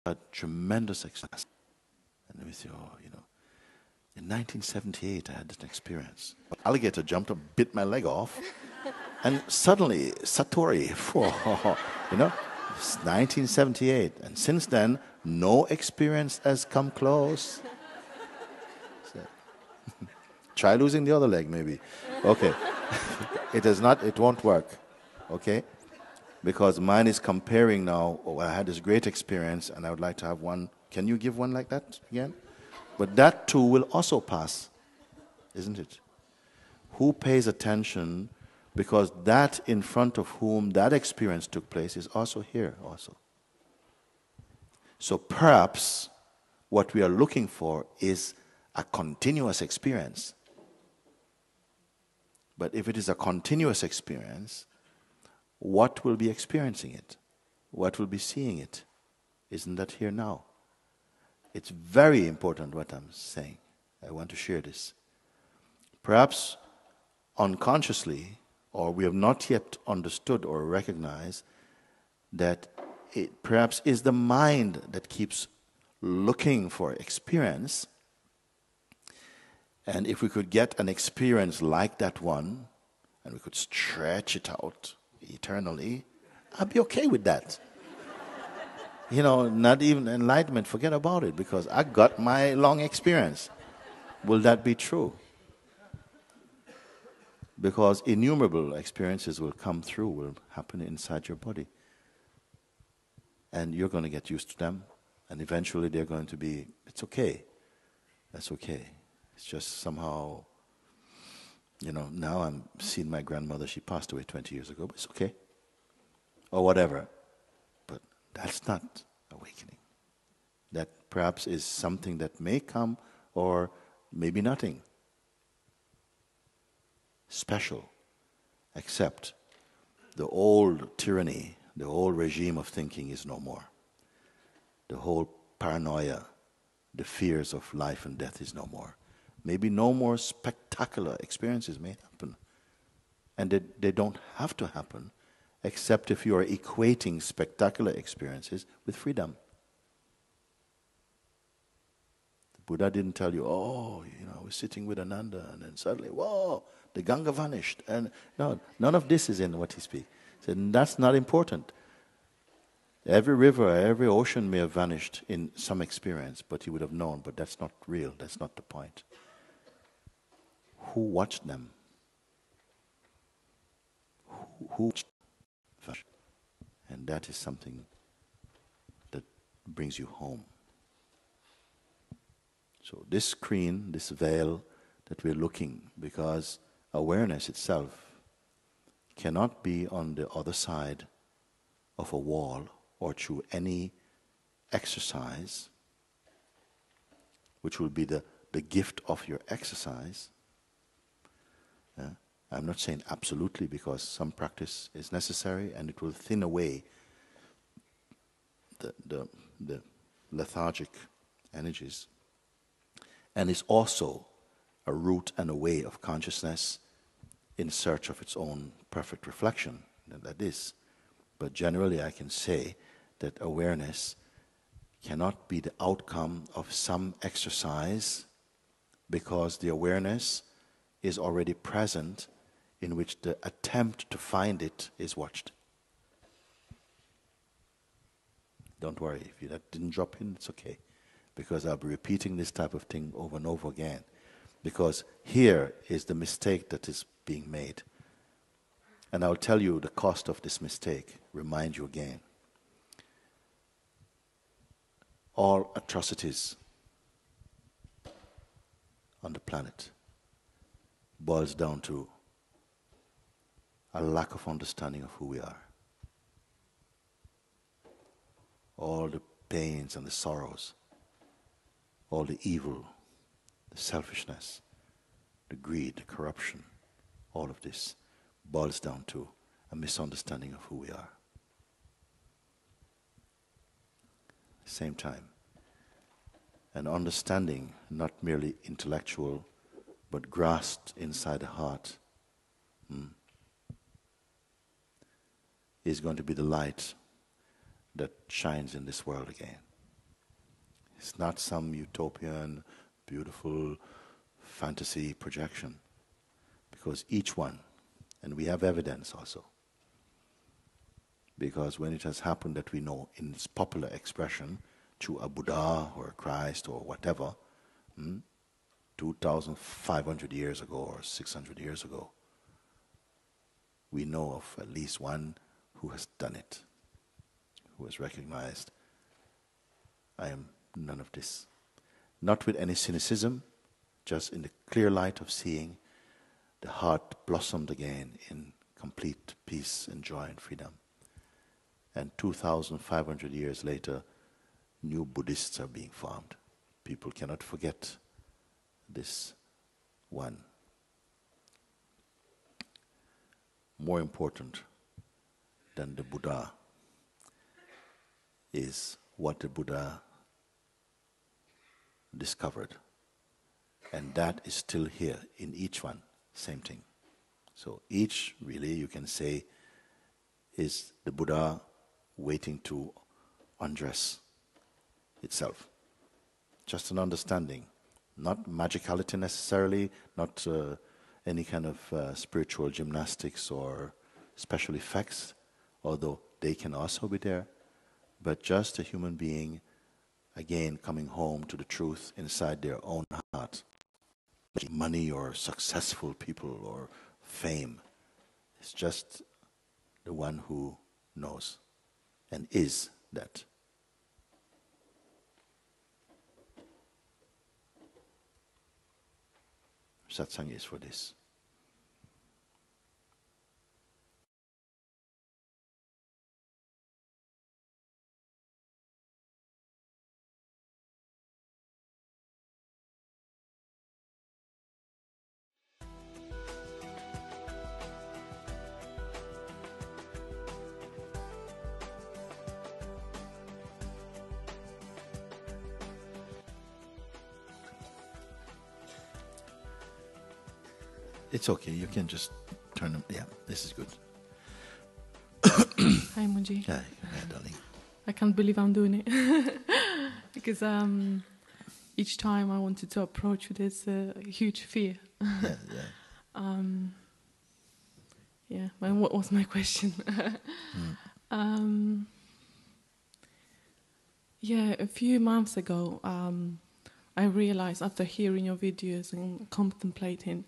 a tremendous success. And we say, oh, you know, in 1978 I had this experience. Alligator jumped up, bit my leg off, and suddenly, Satori, you know, it's 1978. And since then, no experience has come close. So, try losing the other leg, maybe. Okay. It won't work. Okay? Because mine is comparing now, oh, I had this great experience and I would like to have one. Can you give one like that again? But that too will also pass, isn't it? Who pays attention, because that in front of whom that experience took place is also here also. So perhaps what we are looking for is a continuous experience. But if it is a continuous experience, what will be experiencing it? What will be seeing it? Isn't that here now? It's very important what I'm saying. I want to share this. Perhaps unconsciously, or we have not yet understood or recognized that it perhaps is the mind that keeps looking for experience. And if we could get an experience like that one, and we could stretch it out eternally, I'd be okay with that. You know, not even enlightenment, forget about it, because I got my long experience. Will that be true? Because innumerable experiences will come through, will happen inside your body. And you're going to get used to them, and eventually they're going to be, it's okay. That's okay. It's just somehow, you know, now I'm seeing my grandmother, she passed away 20 years ago, but it's okay. Or whatever. But that's not awakening. That perhaps is something that may come, or maybe nothing special, except the old tyranny, the old regime of thinking is no more. The whole paranoia, the fears of life and death is no more. Maybe no more spectacular experiences may happen. And they don't have to happen, except if you are equating spectacular experiences with freedom. The Buddha didn't tell you, oh, you know, I was sitting with Ananda, and then suddenly, whoa, the Ganga vanished. And no, none of this is in what he speaks. He said, that's not important. Every river, every ocean may have vanished in some experience, but you would have known, but that's not real, that's not the point. Who watched them? Who watched them? And that is something that brings you home. So this screen, this veil that we're looking, because awareness itself cannot be on the other side of a wall or through any exercise, which will be the gift of your exercise. I'm not saying absolutely, because some practice is necessary and it will thin away the lethargic energies. And it's also a route and a way of consciousness in search of its own perfect reflection. That is. But generally I can say that awareness cannot be the outcome of some exercise, because the awareness is already present, in which the attempt to find it is watched. Don't worry, if that didn't drop in, it's okay. Because I'll be repeating this type of thing over and over again. Because here is the mistake that is being made. And I'll tell you the cost of this mistake, remind you again. All atrocities on the planet boils down to a lack of understanding of who we are. All the pains and the sorrows, all the evil, the selfishness, the greed, the corruption, all of this boils down to a misunderstanding of who we are. Same time, an understanding, not merely intellectual, but grasped inside the heart, is going to be the light that shines in this world again. It's not some utopian, beautiful fantasy projection. Because each one, and we have evidence also, because when it has happened that we know in its popular expression, to a Buddha or a Christ or whatever, 2,500 years ago or 600 years ago, we know of at least one who has done it, who has recognized, I am none of this. Not with any cynicism, just in the clear light of seeing the heart blossomed again in complete peace and joy and freedom. And 2,500 years later, new Buddhists are being formed. People cannot forget this one. More important than the Buddha is what the Buddha discovered. And that is still here in each one, same thing. So each, really, you can say, is the Buddha waiting to undress itself. Just an understanding, not magicality necessarily, not any kind of spiritual gymnastics or special effects, although they can also be there, but just a human being, again, coming home to the truth inside their own heart. Money or successful people or fame. It's just the one who knows and is that. Satsang is for this. It's okay, you can just turn them. Yeah, this is good. Hi, Mooji. Hi, darling. I can't believe I'm doing it. Because each time I wanted to approach with this huge fear. Yeah. What was my question? A few months ago, I realized after hearing your videos and contemplating,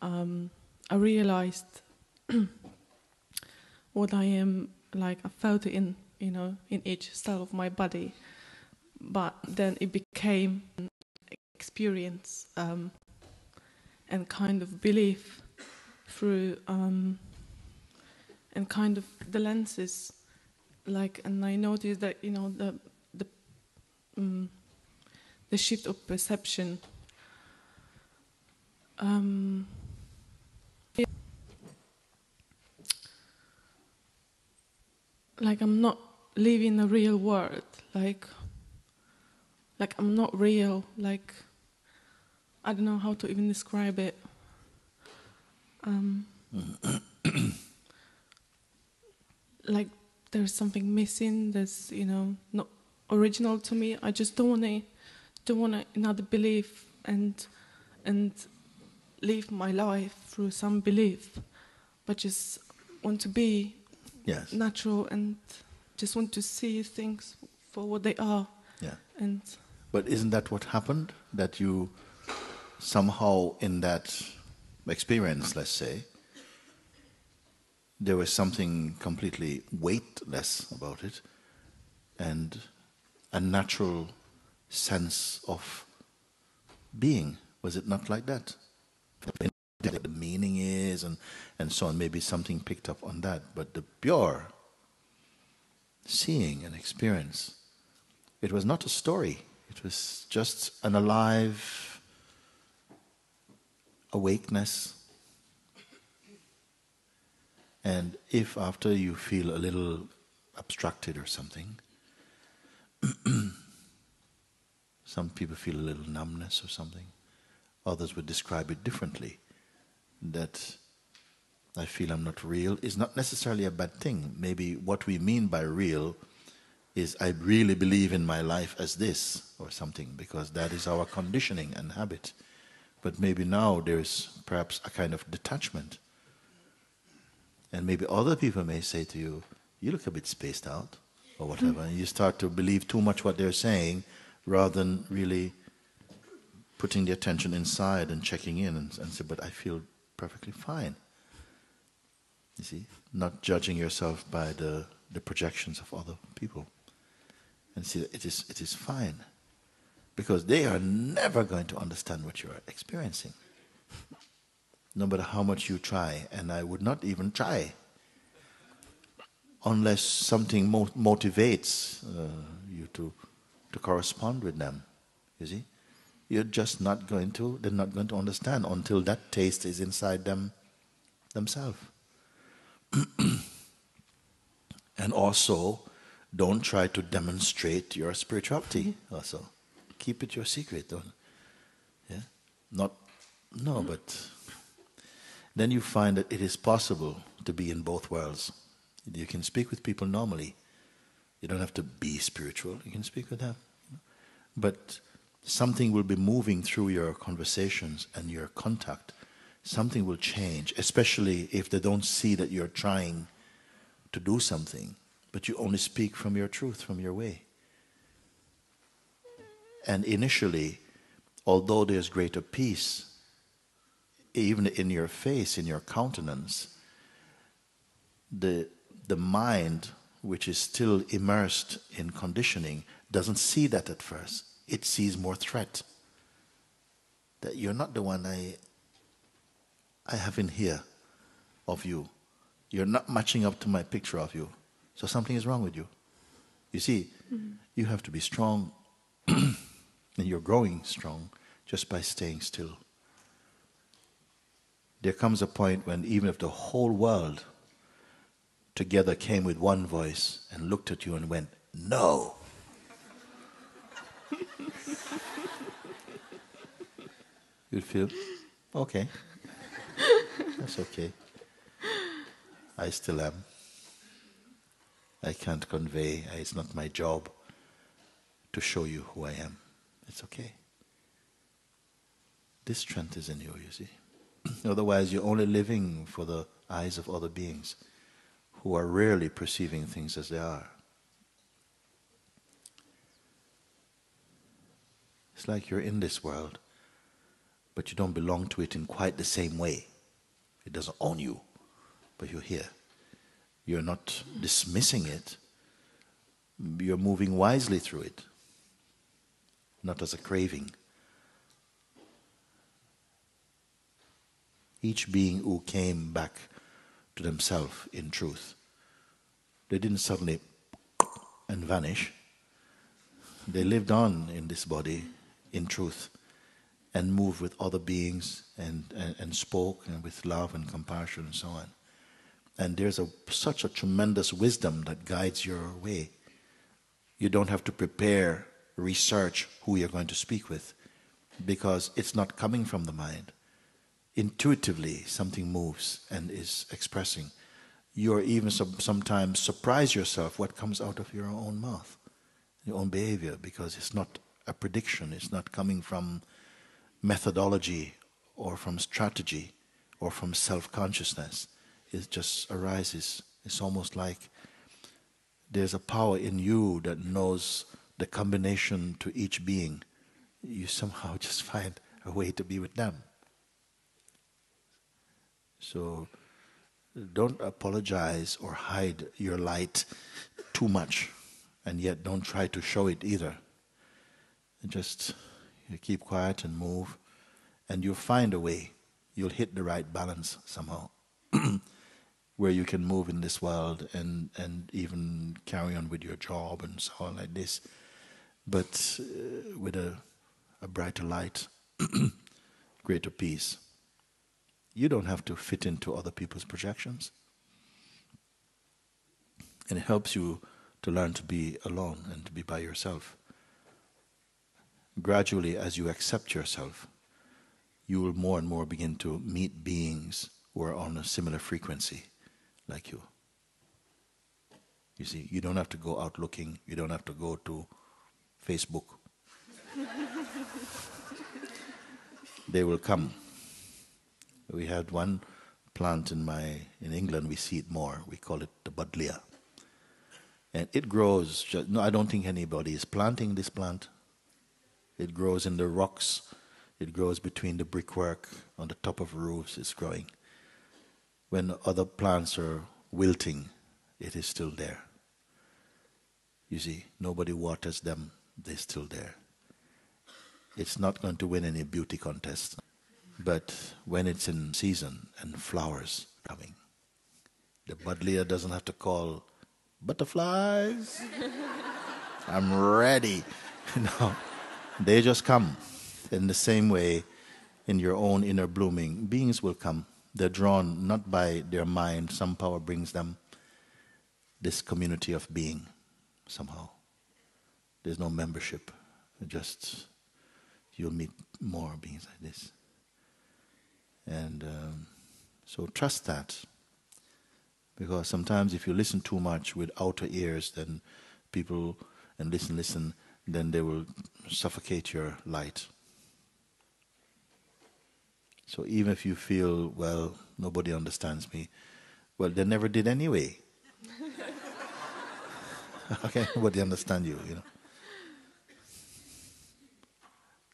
I realized what I am like. I felt it in each cell of my body, but then it became an experience and kind of belief through and kind of the lenses, like. And I noticed that the shift of perception. Like I'm not living a real world, like I'm not real, like I don't know how to even describe it. Like there's something missing, there's not original to me. I just don't want another belief and live my life through some belief, but just want to be natural and just want to see things for what they are. Yeah. And but isn't that what happened? That you somehow in that experience, let's say, there was something completely weightless about it and a natural sense of being. Was it not like that? The meaning is and so on. Maybe something picked up on that, but the pure seeing and experience, it was not a story. It was just an alive awakeness. And if after you feel a little abstracted or something, some people feel a little numbness or something. Others would describe it differently. That I feel I'm not real is not necessarily a bad thing. Maybe what we mean by real is I really believe in my life as this or something, because that is our conditioning and habit. But maybe now there's perhaps a kind of detachment. And maybe other people may say to you, you look a bit spaced out, or whatever. And you start to believe too much what they're saying rather than really putting the attention inside and checking in and say, but I feel perfectly fine. You see? Not judging yourself by the projections of other people. And see, it is fine. Because they are never going to understand what you're experiencing. No matter how much you try, and I would not even try unless something motivates you to correspond with them. You see? You're just not going to, they're not going to understand until that taste is inside themselves. And also, don't try to demonstrate your spirituality also. Keep it your secret, don't. Yeah? But then you find that it is possible to be in both worlds. You can speak with people normally. You don't have to be spiritual. You can speak with them. But something will be moving through your conversations and your contact. Something will change, especially if they don't see that you're trying to do something, but you only speak from your truth, from your way. And initially, although there's greater peace, even in your face, in your countenance, the mind, which is still immersed in conditioning, doesn't see that at first. It sees more threat. That you're not the one I have in here of you. You're not matching up to my picture of you. So something is wrong with you. You see, you have to be strong, and you're growing strong just by staying still. There comes a point when even if the whole world together came with one voice and looked at you and went, no. You'd feel, okay, that's okay. I still am. I can't convey, it's not my job to show you who I am. It's okay. This strength is in you, you see. Otherwise, you're only living for the eyes of other beings who are rarely perceiving things as they are. It's like you're in this world, but you don't belong to it in quite the same way. It doesn't own you, but you're here. You're not dismissing it. You're moving wisely through it, not as a craving. Each being who came back to themselves in truth, they didn't suddenly and vanish. They lived on in this body in truth and moved with other beings and spoke and with love and compassion and so on. And there's such a tremendous wisdom that guides your way. You don't have to prepare, research who you're going to speak with, because it's not coming from the mind. Intuitively, something moves and is expressing. You're even sometimes surprise yourself what comes out of your own mouth, your own behavior, because it's not a prediction. It's not coming from methodology or from strategy or from self-consciousness. It just arises. It's almost like there's a power in you that knows the combination to each being. You somehow just find a way to be with them. So don't apologize or hide your light too much, and yet don't try to show it either. Just you keep quiet and move, and you'll find a way. You'll hit the right balance somehow, where you can move in this world and even carry on with your job and so on like this, but with a brighter light, greater peace. You don't have to fit into other people's projections. And it helps you to learn to be alone and to be by yourself. Gradually, as you accept yourself, you will more and more begin to meet beings who are on a similar frequency like you. You see, you don't have to go out looking. You don't have to go to Facebook. They will come. We had one plant in England. We see it more. We call it the buddleia, and it grows. No, I don't think anybody is planting this plant. It grows in the rocks. It grows between the brickwork on the top of roofs. It's growing. When other plants are wilting, it is still there. You see, nobody waters them. They're still there. It's not going to win any beauty contest. But when it's in season and flowers coming, the buddleia doesn't have to call, butterflies, I'm ready. No, they just come. In the same way, in your own inner blooming, beings will come. They're drawn not by their mind. Some power brings them this community of being somehow. There's no membership. Just you'll meet more beings like this. And so trust that. Because sometimes if you listen too much with outer ears, then people, and listen, then they will suffocate your light. So even if you feel, well, nobody understands me, well, they never did anyway. Okay, nobody understand you, you know.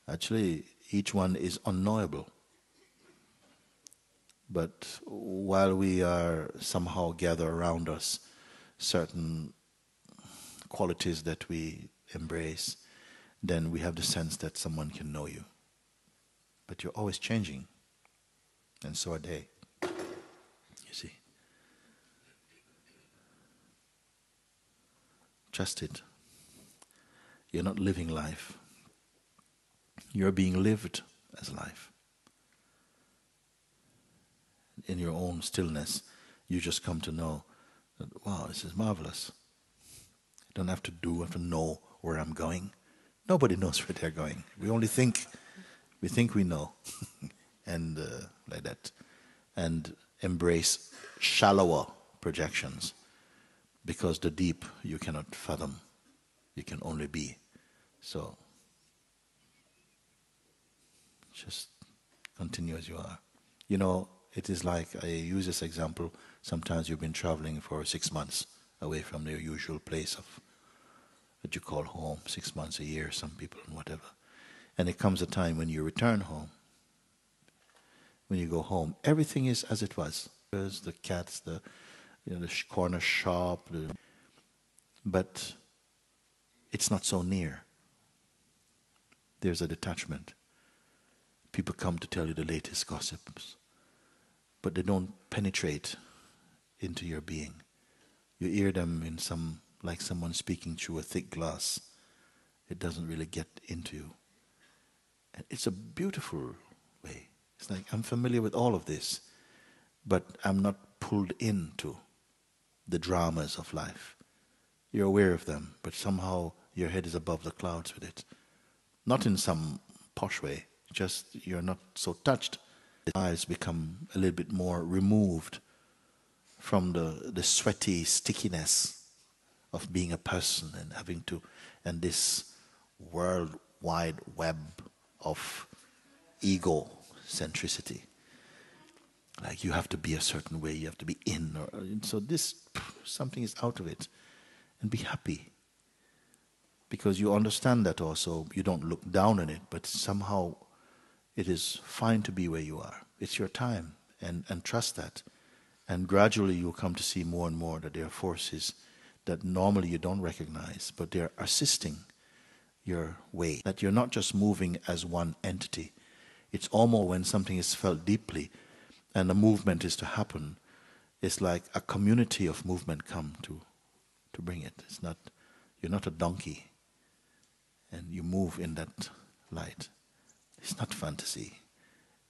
Actually, each one is unknowable. But while we are somehow gather around us certain qualities that we embrace, then we have the sense that someone can know you. But you're always changing. And so are they. You see. Trust it. You're not living life. You're being lived as life. In your own stillness, you just come to know that, wow, this is marvelous. I don't have to know where I'm going. Nobody knows where they're going. We only think we know. And like that. And embrace shallower projections. Because the deep you cannot fathom. You can only be. So, just continue as you are. You know, it is like, I use this example, sometimes you've been traveling for 6 months away from your usual place of that you call home, 6 months, a year, some people, and whatever. And it comes a time when you return home. When you go home, everything is as it was. There's the cats, the corner shop, but it's not so near. There's a detachment. People come to tell you the latest gossips, but they don't penetrate into your being. You hear them in like someone speaking through a thick glass. It doesn't really get into you. And it's a beautiful way. It's like, I'm familiar with all of this, but I'm not pulled into the dramas of life. You're aware of them, but somehow your head is above the clouds with it. Not in some posh way, just you're not so touched. The eyes become a little bit more removed from the sweaty stickiness of being a person and having to, and this worldwide web of ego-centricity. Like you have to be a certain way, you have to be in. So something is out of it. And be happy. Because you understand that also, you don't look down on it, but somehow it is fine to be where you are. It's your time, and trust that. And gradually you'll come to see more and more that there are forces that normally you don't recognize, but they're assisting your way. That you're not just moving as one entity. It's almost when something is felt deeply and a movement is to happen, it's like a community of movement come to bring it. It's not, you're not a donkey and you move in that light. It's not fantasy.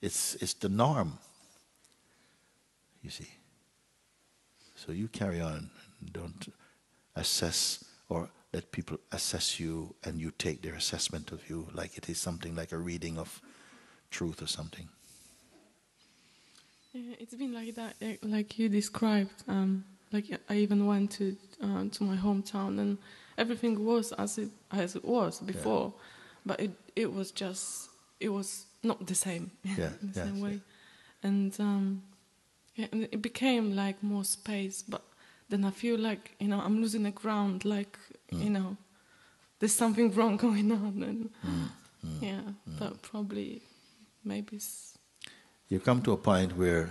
It's the norm. You see. So you carry on. Don't assess or let people assess you and you take their assessment of you like it is something like a reading of truth or something. Yeah, it's been like that, like you described. Like I even went to my hometown, and everything was as it was before, but it was not the same in the same way, and and it became like more space. But then I feel like I'm losing the ground. Like there's something wrong going on, and that probably maybe. You come to a point where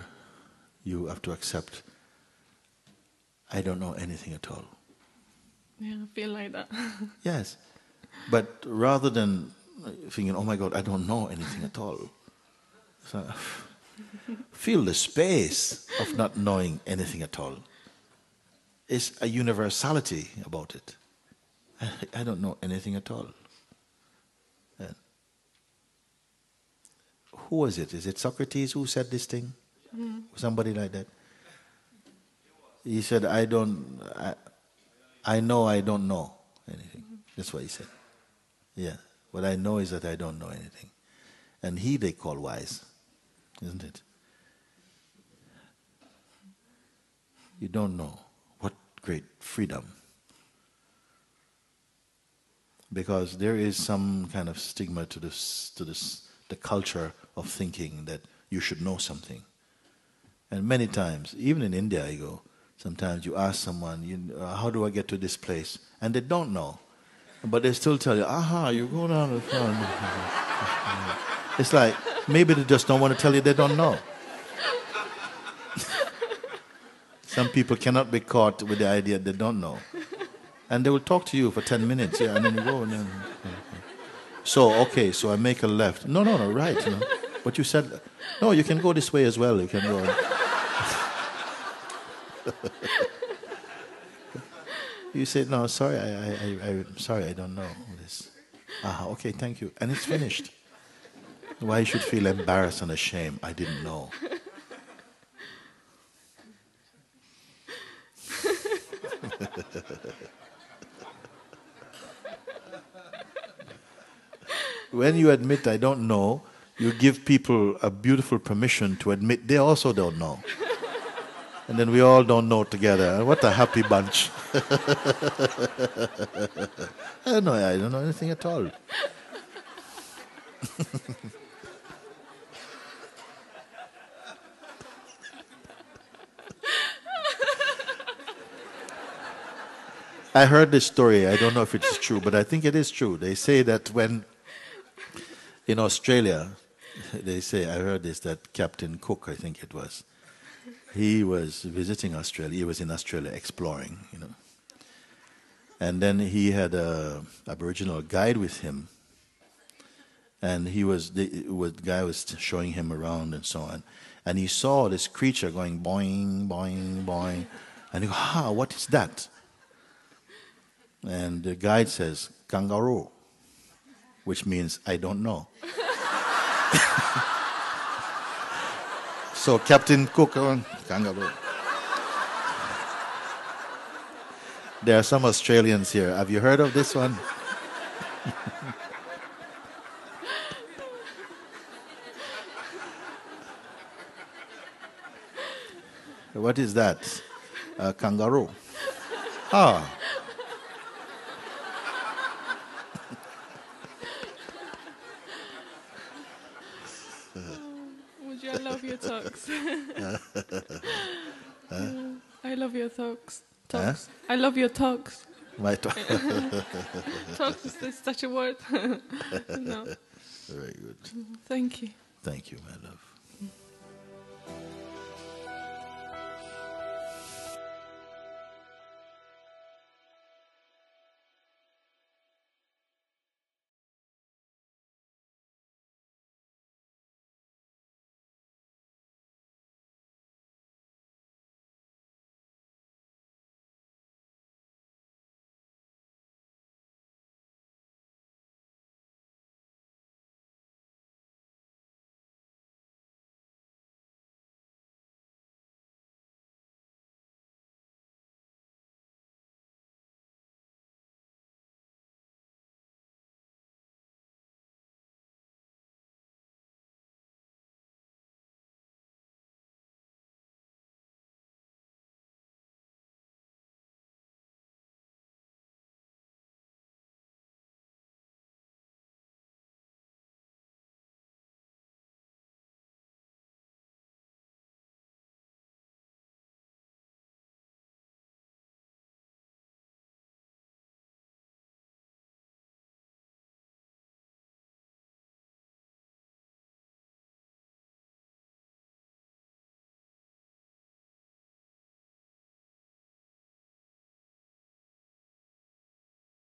you have to accept, I don't know anything at all. Yeah, I feel like that. Yes. But rather than thinking, oh my God, I don't know anything at all, so feel the space of not knowing anything at all. It's a universality about it. I don't know anything at all. And who was it? Is it Socrates who said this thing? Somebody like that. He said, I know I don't know anything. That's what he said. Yeah. What I know is that I don't know anything. And he they call wise, isn't it? You don't know. What great freedom. Because there is some kind of stigma to the culture of thinking that you should know something. And many times, even in India I go, sometimes you ask someone, how do I get to this place? And they don't know. But they still tell you, you go down the front. It's like, maybe they just don't want to tell you they don't know. Some people cannot be caught with the idea they don't know. And they will talk to you for 10 minutes, and then you go, and then... So I make a left. No, right. But you said, no, you can go this way as well. You can go... You say, no, sorry, I'm sorry, I don't know this. Okay, thank you. And it's finished. Why you should feel embarrassed and ashamed? I didn't know. When you admit I don't know, you give people a beautiful permission to admit they also don't know. And then we all don't know together. What a happy bunch. I don't know anything at all. I heard this story. I don't know if it's true, but I think it is true. They say that when in Australia, I heard this, that Captain Cook, I think it was, he was visiting Australia. He was in Australia exploring, And then he had a Aboriginal guide with him. And the guy was showing him around and so on. And he saw this creature going boing, boing, boing. And he goes, what is that? And the guide says, kangaroo, which means, I don't know. So Captain Cook, kangaroo. There are some Australians here. Have you heard of this one? What is that? Kangaroo. Mooji, I love your talks. I love your talks. I love your talks. My talk. Talks is such a word. No. Very good. Thank you. Thank you, my love.